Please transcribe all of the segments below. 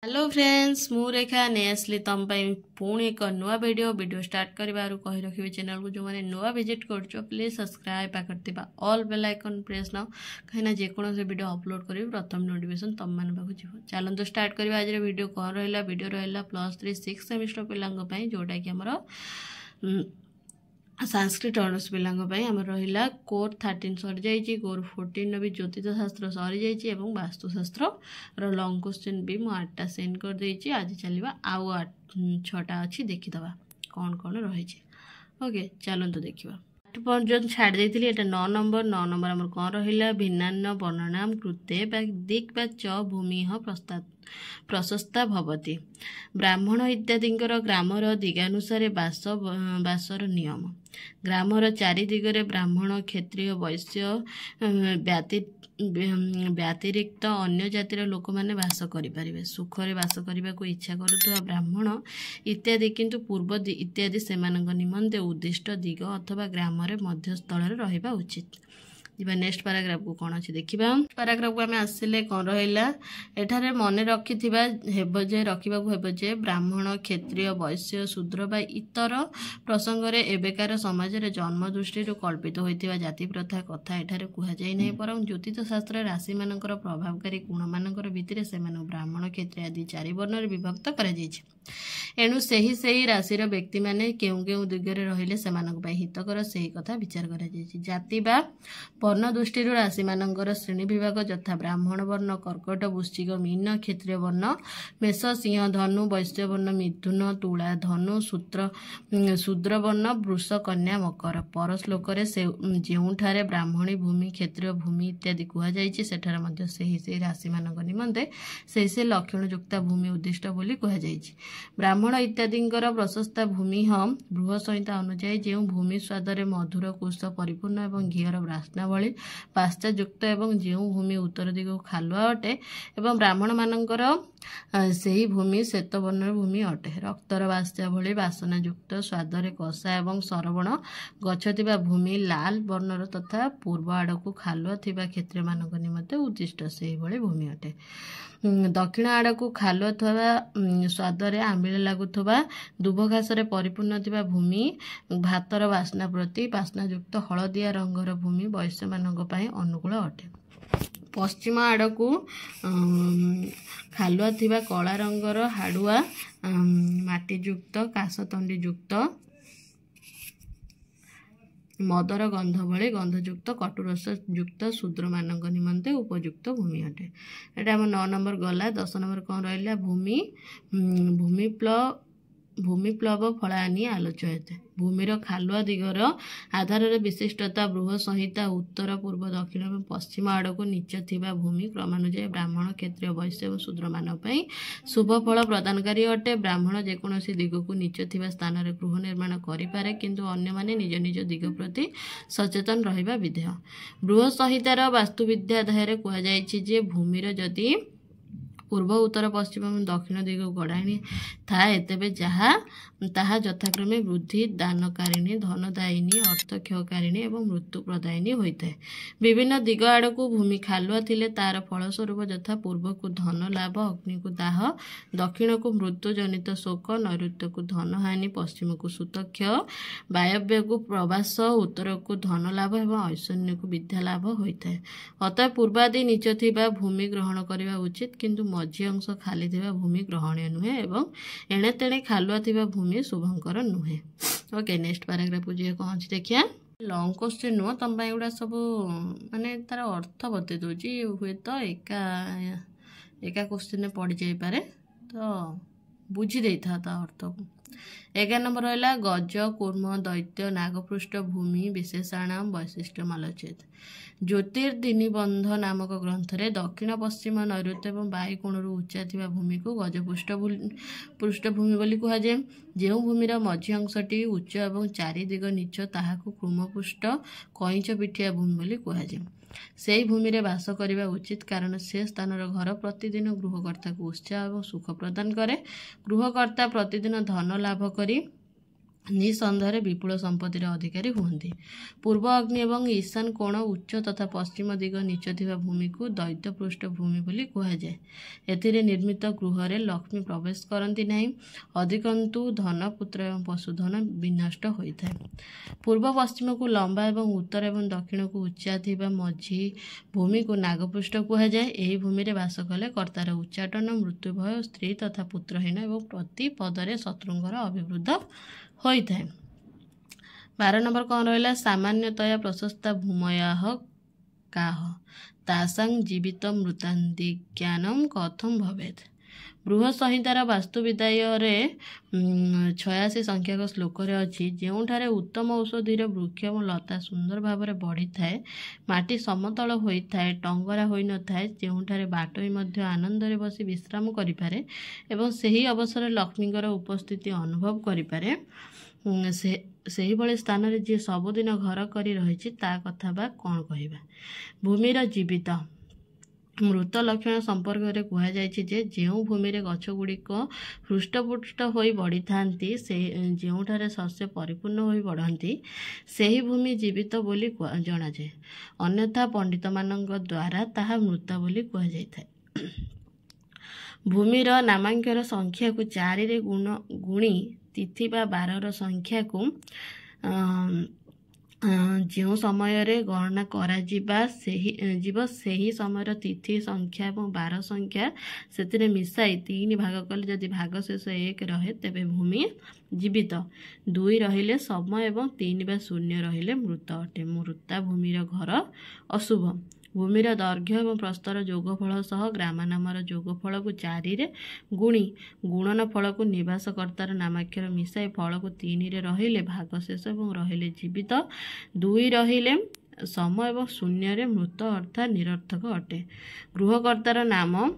Hello friends मु रेखा ने आसली तुम पुणी एक नुआ वीडियो स्टार्ट करबार कही रखी चैनल को जो मैंने नुआ विजिट कर प्लीज सब्सक्राइब करथिबा all bell icon press now कहीं जेकोसी वीडियो अपलोड करी प्रथम नोटिफिकेशन तुम मान पाक जीव। चलते स्टार्ट करवा आज वीडियो कौन रहा वीडियो रहा +3 6 सेमिस्टर पिलांई जोटा कि आमर संस्कृत ऑनर्स पिलांई आमर रहा कोर 13 सरी जाइए कोर 14 भी ज्योतिष शास्त्र सरी जाइए वास्तुशास्त्र लंग क्वेश्चन भी मुझे 8टा सेंड कर देइछि। आज चलवा आउ 6टा अच्छी देखीदबा कौन कौन रही। ओके चलते देखा 8 पर्यटन छाड़ देती एटा 9 नंबर आमर कौन रहा भिन्नान्न वर्णनाम कृते दिक् च भूमि प्रशस्ता भवति ब्राह्मण इत्यादि ग्रामर दिगानुसारे बासर नियम ग्रामर चारि दिगरे ब्राह्मण क्षत्रिय वैश्य व्यतिरिक्त अन्य जातिर लोक मैंने बास करें सुखरे बास करने को इच्छा करुवा ब्राह्मण इत्यादि किंतु पूर्व इत्यादि से निमंते उद्दिष्ट दिग अथवा ग्राम मध्यस्थल रहा उचित। नेक्स्ट पैराग्राफ को कौन अच्छे देखा पैराग्राफ को आम आसिले कौन रहा एठारे मन रखि रखा ब्राह्मण क्षत्रिय वैश्य शूद्र बा इतर प्रसंग में एबेकार समाज रे जन्म दृष्टि कल्पित होता जाति प्रथा कथा एठारे कहुई ना पर ज्योतिष शास्त्र राशि मान प्रभावकारी गुण मान भितर से ब्राह्मण क्षत्रिय आदि 4 वर्ण में विभक्त एणु सही राशि व्यक्ति मैंने केउ दिगरे रहिले सेमानक हितकर सही कथा विचार कर जाति बा वर्ण दृष्टि राशि मानकर श्रेणी विभाग यथा ब्राह्मण वर्ण कर्कट वृश्चिक मीन क्षत्रिय वर्ण मेष सिंह धनु वैश्य वर्ण मिथुन तुला धनु शूद्र वर्ण वृष कन्या मकर पर श्लोक जोठारे ब्राह्मणी भूमि क्षत्रिय भूमि इत्यादि कहुई से राशि मान निमंते से लक्षण युक्ता भूमि उद्दिष्ट बोली कहुई। ब्राह्मण इत्यादि प्रशस्ता भूमि हम बृह संहिता अनुଯାयी जो भूमि स्वाद मधुर कुश परिपूर्ण और घीर बास्ना भली पाश्चायुक्त एवं जो भूमि उत्तर दिग खालुआ अटे एवं ब्राह्मण मानकर सही भूमि श्वेत वर्ण भूमि अटे रक्तर बास्या भली बासनायुक्त स्वादरे कषा एवं सरवण गछ थिबा भूमि लाल वर्णर तथा पूर्व आड़क खालुआ थिबा क्षेत्र मान निमंते उद्दिष्ट से भूमि अटे। दक्षिण आड़क खालुआ थवा स्वादरे आंबिल लगुवा दुब घास परिपूर्ण थिबा भूमि भातर बास्ना प्रति बास्नायुक्त हलदिया रंगर भूमि वैश्य मानक पई अनुकूल अटे। पश्चिम आड़क खालुआ थिबा कला रंगर हाड़ुआ माटीयुक्त काशतंडीयुक्त मदर गंध भली गंधयुक्त कटुरस युक्त शूद्र मानक निमंते उपयुक्त भूमि अटे। एटा हम 9 नंबर गला। 10 नंबर कौन रहा भूमिप्लव फलानी आलोचयते भूमिर खालुआ दिगर आधार विशिष्टता बृह संहिता उत्तर पूर्व दक्षिण और पश्चिम आड़क नीच थिबा भूमि क्रमानुसार ब्राह्मण क्षत्रिय वैश्य और शूद्र मान शुभ फल प्रदानकारी अटे। ब्राह्मण जेकोसी दिग को नीच थिबा स्थान रे गृह निर्माण करिपारे किंतु अन्य माने निज निज दिग प्रति सचेतन रहिबा विधेय। बृह संहितार वास्तुविद्या अध्याय कहुई जे भूमिर जदि पूर्व उत्तर पश्चिम और दक्षिण दिग गढ़ाणी थाए तेबे ताहा यथाक्रमे वृद्धि दानकारिणी धनदायिनी अर्थक्षयकारिणी और मृत्यु प्रदायिनी होता है। विभिन्न दिग आड़क भूमि खालुआ थिले तार फलस्वरूप यथा पूर्व को धन लाभ अग्नि को दाह दक्षिण को मृत्यु जनित शोक नैऋत्य को धन हानि पश्चिम को सुतक्ष वायव्य को प्रवास उत्तर को धन लाभ और ऐश्वर्य को विद्या लाभ होता है। अतः पूर्वादि नीच थिबा भूमि ग्रहण करने उचित किंतु मझी अंश खाली थिबा भूमि ग्रहणीय नुहे एवं एणे तेणे खालुआ थिबा भूमि शुभंकर नुहे। ओके नेक्स्ट पैराग्राफ जी कौन देखिए लंग क्वेश्चन नुह तुम एगुड़ा सब माने तार अर्थ बतई दूसरी हुए तो एका क्वेश्चन पड़ जापे तो बुझी दे था अर्थ को। 11 नंबर रहा गज कूर्म दैत्य नागपृष्ठ भूमि विशेषाणाम वैशिष्ट्य आलोचित ज्योतिर्दिनिबंध नामक ग्रंथ रे दक्षिण पश्चिम नैऋत्य और वायुकोण उच्चा थिबा भूमि को गज पृष्ठभूमि बोली कहुए। जो भूमिर मझी अंशटी उच्च और 4 दिग नीच ताहाकु कृमपृष्ठ कईच पिठिया भूमि बोली कहुए। से भूमि रे बास करने उचित कारण से स्थान घर प्रतिदिन गृहकर्ता को उत्साह और सुख प्रदान करे। गृहकर्ता प्रतिदिन धन लाभ करी निसंदेह विपुल संपत्तिर अधिकारी हुअन्ति। पूर्व अग्नि एवं ईशान कोण उच्च तथा पश्चिम दिग नीच थिबा भूमि को दैत्य पृष्ठ भूमि बोली कुहाଯାଏ। एथिरे निर्मित गृह रे लक्ष्मी प्रवेश करती नहीं, अधिकंतु धन पुत्र एवं पशुधन विनष्ट होता है। पूर्व पश्चिम को लंबा एवं उत्तर एवं दक्षिण को उच्चा थिबा मझी भूमि को नागपृष्ठ कुहाଯାଏ। एही भूमि रे वास कले कर्तार उच्चाटन, मृत्यु भय, स्त्री तथा पुत्रहीन एवं प्रति पदरे शत्रुंगर अभिवृद्ध होता है। 12 नंबर कौन रहा? सामान्यतया प्रशस्ता भूमयाः काह तासां जीवित मृतान्तिज्ञानम कथम भवेत्। बृहत संहितार वास्तुविद्याय 86 संख्यक श्लोक अच्छी, जोठारे उत्तम औषधीर वृक्ष और लता सुंदर भाव में बढ़ी थाए, माटी समतल होता है, टंगरा हो न थाए, जोठारे बाटोई मध्य आनंदरे बसी विश्राम करिपारे एवं सही अवसर लक्ष्मींकर उपस्थिति अनुभव करिपारे, से भली स्थान रे जे सबुदिन घर करी रहिछि ता कथा बा कौन कहबा। भूमिर जीवित मृत लक्षण संपर्क में कहुଯାଇଛି जे जो भूमि रे गछ गुड़िक हृष्टपुष्ट हो बढ़ी थांती, से जोठारे शस्य परिपूर्ण हो बढ़ती, सही भूमि जीवित बोली जना जाए। अन्यथा पंडित मानक द्वारा ताहा मृत बोली कहुଯାଇଥାଏ। भूमिर नामांकर संख्या को 4 रे गुणी तिथि बा 12 संख्या को जो समय रे गणना करा सही समय तिथि संख्या और 12 संख्या से मिसाई 3 भाग कले जदि भाग शेष 1 रहे तेबे भूमि जीवित, 2 रहिले समय और 3 बा शून्य रहिले मृत अटे। मृता भूमिर घर अशुभ। भूमिर दैर्घ्य और प्रस्तर जोगफल सह ग्राम नामर जोगफल को 4 रे गुणी गुणन फल को निवासकर्तार नामाक्षर मिसाई फल को 3 रे रहिले भाग शेष और रहिले जीवित, 2 रहिले समय और शून्य रे मृत अर्थात निरर्थक अटे। गृहकर्तार नाम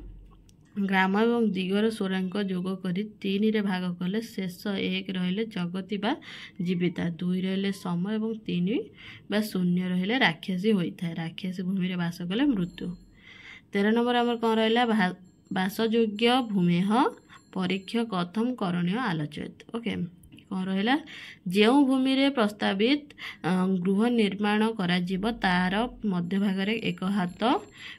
ग्राम और दिगर स्वरांक जोग करी 3 रे भाग कले शेष 1 रहिले जगती बा जीविता, 2 रहिले समय और 3 बा शून्य रहिले राक्षसी होता है। राक्षसी भूमि रे वास कले मृत्यु। 13 नंबर आमर कौन रहा? वासयोग्य भूमेह परीक्ष कथम करणीय आलोचित। ओके, कौन रहा? जो भूमि रे प्रस्तावित गृह निर्माण करा जीव तार मध्य भाग रे 1 हाथ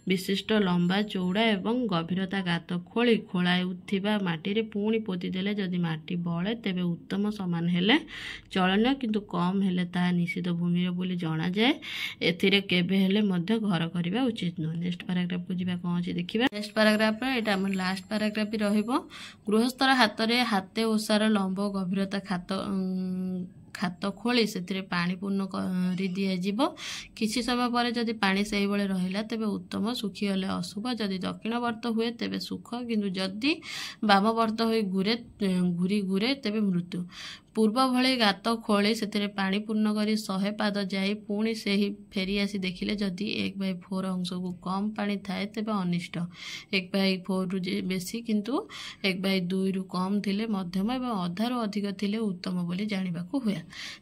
विशिष्ट लंबा चौड़ा एवं गभीरता गात खोली खोलाउथिबा माटी रे पुणी पोती देले जदि माटी बळे तेबे उत्तम समान हेले चलनीय, किंतु कम हेले ता निषिद्ध भूमि रे बोली जणा जाए। एथिरे केबे हेले मध्य घर करिबा उचित न। नेक्स्ट पैराग्राफ को जिबा कोन अछि देखिबा। नेक्स्ट पैराग्राफ रे एटा हमर लास्ट पैराग्राफ रहइबो। गृहस्थर हाथ रे हाते ओसार लंब गभीरता खात खोली से पानी पूर्ण कर दिज्व। किसी समय पर जदि पानी से रहा तेबे उत्तम, सुखीगले अशुभ। जदि दक्षिण वर्त हुए तेबे सुख, किंतु जदि बाम वर्त हो घूरे तेबे मृत्यु। पूर्व भली गात खोली से पानी पूर्ण करी 100 पाद जाई पुणी से ही फेरी आसी देखिले जदि 1/4 अंश को कम पानी थाए तेबे अनिष्ट, 1/4 रु बेसी किंतु 1/2 रु कम थिले मध्यम एवं अधारु अधिक थिले उत्तम बोली जानिबाकू हुए।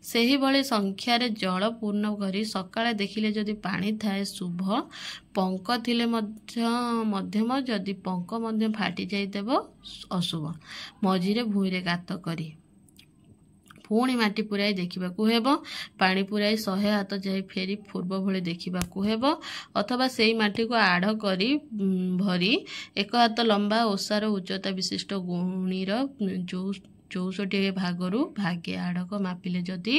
सेही भली संख्यार जल पूर्ण करी सकाळे देखिले जदि पानी थाए शुभ, पंक थिले मध्यम, जदि पंक मध्य फाटी जाई देबो अशुभ। मझिरे भूइरे गात करी पुणी माटी पुराई देखिबाकू हेबो, पानी पुराई 100 हाथ जाई फेरी पूर्व भली देखिबाकू हेबो, अथवा सेही माटी को आड़ करी भरी 1 हाथ लंबा ओसार उच्चता विशिष्ट गुणीर 64 भागरू भागे आड़क मापिले जदि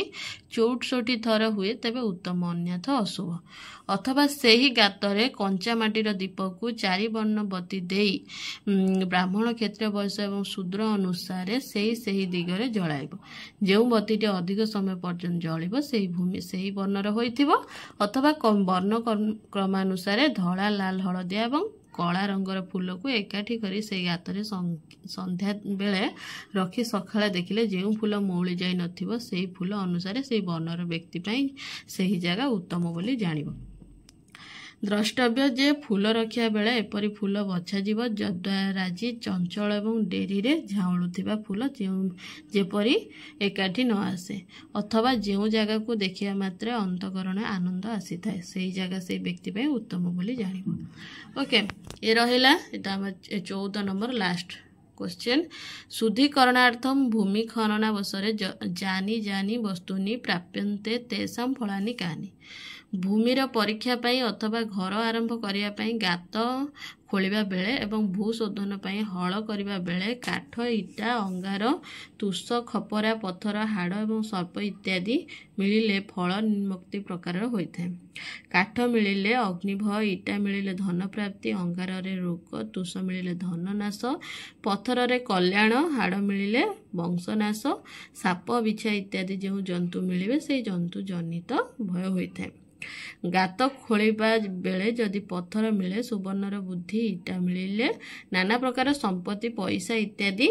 64 थर हुए तेबे उत्तम, अन्यथा अशुभ। अथवा सेही गातरे कंचा माटीर दीप को 4 वर्ण बत्ती देई ब्राह्मण क्षत्रिय वैश्य एवं शूद्र अनुसार सेही दिगरे जलाइब। जो बत्तीटी अधिक समय पर्यंत जलिब सेही भूमि सेही वर्णर होइथिबो, अथवा वर्ण क्रमानुसार धला, लाल, हलदिया एवं कला रंगर फूल को एकाठी करी से गातरे संध्या बेले रखी सकाळे देखिले जो फूल मौली जाई नथिबो सेही फूल अनुसार सेही वर्णर व्यक्ति पई सेही जगह उत्तम बोली जानिबो। द्रष्टव्य जे फूल रखिया बेले एपरी फूल बछा जीव जद्वाराजी चंचल एवं डेरी रे झाउलुथिबा फूल जेपरी एकाठी न आसे, अथवा जो जगह को देखिया मात्रे अंतकरण आनंद आसी थाए सेही जगह से व्यक्ति पे उत्तम बोली जानिबो। ओके, ये रहिला एटा 14 नंबर लास्ट क्वेश्चन शुद्धिकरणार्थम भूमि खननावसरे जानी जानी वस्तूनि प्राप्यन्ते तेषां फलानि कानि। भूमिर परीक्षा पाई अथवा घर आरंभ करिया पाई गात खोलिबा बेले एवं भूशोधन पाई हल करिबा बेले काठ इटा अंगार तुष खपरा पत्थर हाड़ एवं सर्प इत्यादि मिलिले फल निम्नोक्ति प्रकार होइथाय। काठ मिलिले अग्निभय, इटा मिलिले धन प्राप्ति, अंगार रे रोग, तुष मिलिले धन नाश, पत्थर रे कल्याण, हाड़ मिलिले वंशनाश, साप बिछा इत्यादि जो जंतु मिलिबे से जंतु जनित भय होइथाय। गात खोलिबा बेले जदि पत्थर मिले सुवर्णर बुद्धि, इटा मिलिले नाना प्रकार संपत्ति पैसा इत्यादि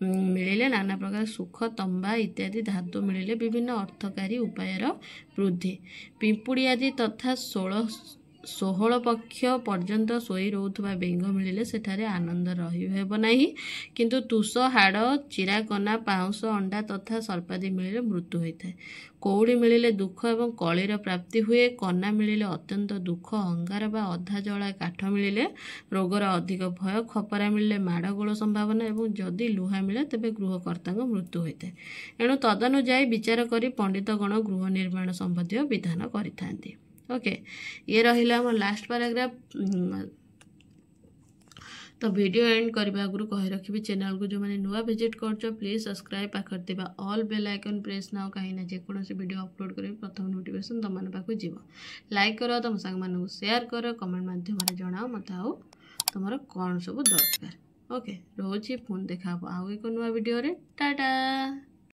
मिलिले नाना प्रकार सुख, तंबा इत्यादि धातु मिलिले विभिन्न अर्थकारी उपायर वृद्धि, पिंपुड़ी आदि तथा 16 पक्ष पर्यंत शोई रोथुवा बेंग मिलिले सेठारे आनंद रही हेब नाही, किंतु तुष हाड़ चिराकना पाउंस अंडा तथा सर्पादि मिलिले मृत्यु होइथाय। कौड़ी मिलिले दुख एवं कलीर प्राप्ति हुए, कन्या मिलिले अत्यंत दुख, अंगार बा अधा जला काठ मिलिले रोगर अधिक भय, खपरा मिलिले माड़गोल संभावना एवं जदि लुहा मिले तेबे गृहकर्ता मृत्यु होइथाय। एणु तदनुଯାୟୀ विचार करी पंडितगण गृह निर्माण संबंधी विधान करिथांती। ओके, ये रहिला हमर लास्ट पैराग्राफ। तो वीडियो एंड करबा आगु कहि रखिबी चैनल को जो माने नुआ विजिट करछो प्लीज सब्सक्राइब पाखर दिबा all bell icon press now, कहीं ना जे कोनोसी वीडियो अपलोड करी प्रथम नोटिफिकेशन तम मन पाखु जीवो। लाइक करो, तम संग मानू शेयर करो, कमेंट माध्यम रे जणाओ मते आउ तमरो कोन सब दरकार। ओके, रोची फोन देखा आउ एक नुआ वीडियो रे। टाटा।